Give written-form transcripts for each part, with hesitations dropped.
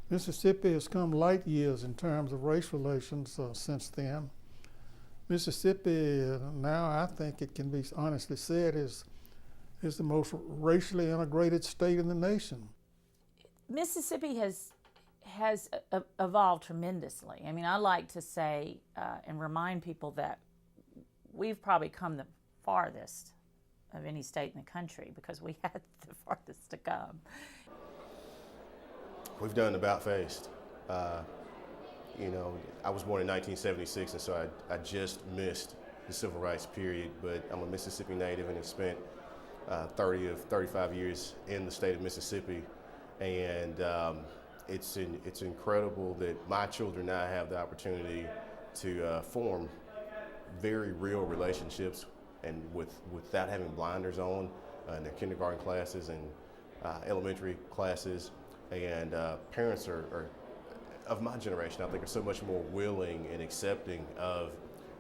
Mississippi has come light years in terms of race relations since then. Mississippi now, I think it can be honestly said, is the most racially integrated state in the nation. Mississippi has evolved tremendously. I mean, I like to say and remind people that we've probably come the farthest of any state in the country because we had the farthest to come. We've done about faced. You know, I was born in 1976, and so I just missed the civil rights period, but I'm a Mississippi native and have spent 30 of 35 years in the state of Mississippi. And it's incredible that my children now have the opportunity to form very real relationships and without having blinders on in their kindergarten classes and elementary classes. And parents are of my generation, I think, are so much more willing and accepting of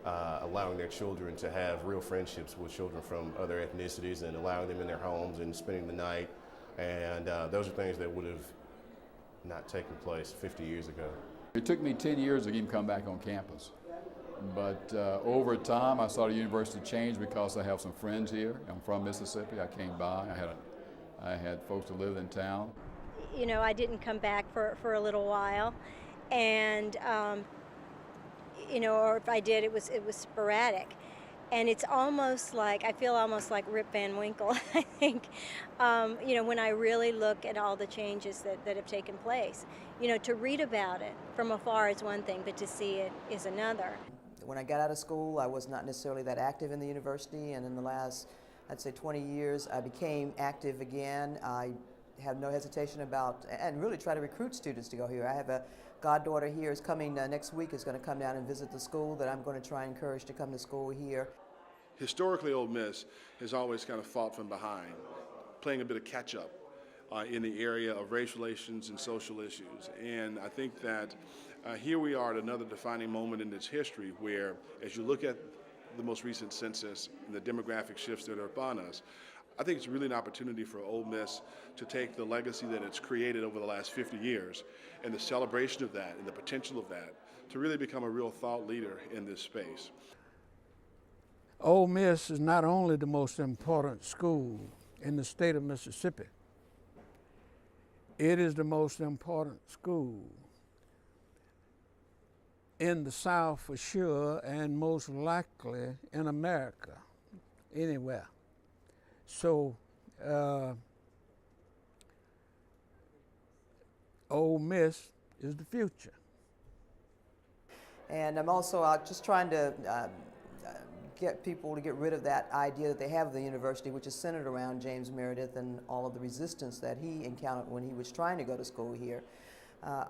allowing their children to have real friendships with children from other ethnicities and allowing them in their homes and spending the night. And those are things that would have not taken place 50 years ago. It took me 10 years to even come back on campus. But over time, I saw the university change because I have some friends here. I'm from Mississippi. I came by. I had folks that lived in town. You know, I didn't come back for a little while, and you know, or if I did, it was sporadic, and it's almost like I feel almost like Rip Van Winkle. I think, you know, when I really look at all the changes that have taken place, you know, to read about it from afar is one thing, but to see it is another. When I got out of school, I was not necessarily that active in the university, and in the last, I'd say 20 years, I became active again. I have no hesitation about, and really try to recruit students to go here. I have a goddaughter here is coming next week, is going to come down and visit the school that I'm going to try and encourage to come to school here. Historically, Ole Miss has always kind of fought from behind, playing a bit of catch up in the area of race relations and social issues. And I think that here we are at another defining moment in its history where, as you look at the most recent census and the demographic shifts that are upon us, I think it's really an opportunity for Ole Miss to take the legacy that it's created over the last 50 years and the celebration of that and the potential of that to really become a real thought leader in this space. Ole Miss is not only the most important school in the state of Mississippi, it is the most important school in the South for sure, and most likely in America, anywhere. So, Ole Miss is the future. And I'm also just trying to get people to get rid of that idea that they have of the university, which is centered around James Meredith and all of the resistance that he encountered when he was trying to go to school here.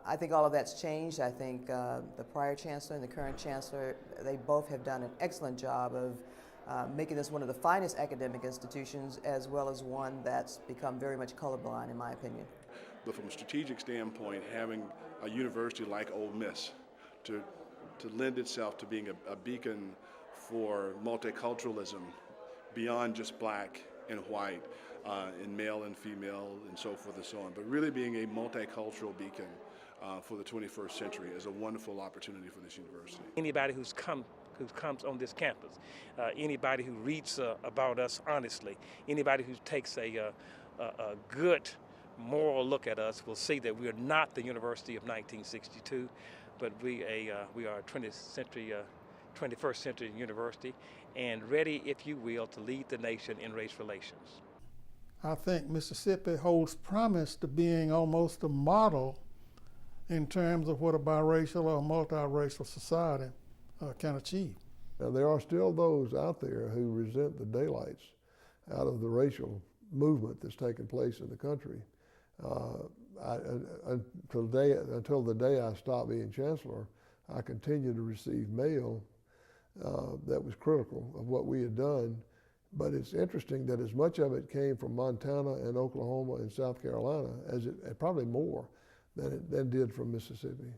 I think all of that's changed. I think the prior chancellor and the current chancellor, they both have done an excellent job of making this one of the finest academic institutions, as well as one that's become very much colorblind, in my opinion. But from a strategic standpoint, having a university like Ole Miss to lend itself to being a beacon for multiculturalism beyond just black and white, and male and female and so forth and so on, but really being a multicultural beacon for the 21st century is a wonderful opportunity for this university. Anybody who comes on this campus, anybody who reads about us honestly, anybody who takes a good moral look at us will see that we are not the University of 1962, but we are a 21st century university, and ready, if you will, to lead the nation in race relations. I think Mississippi holds promise to being almost a model in terms of what a biracial or multiracial society can achieve. Now, there are still those out there who resent the daylights out of the racial movement that's taken place in the country. Until the day I stopped being chancellor, I continued to receive mail that was critical of what we had done. But it's interesting that as much of it came from Montana and Oklahoma and South Carolina, as it probably more than it did from Mississippi.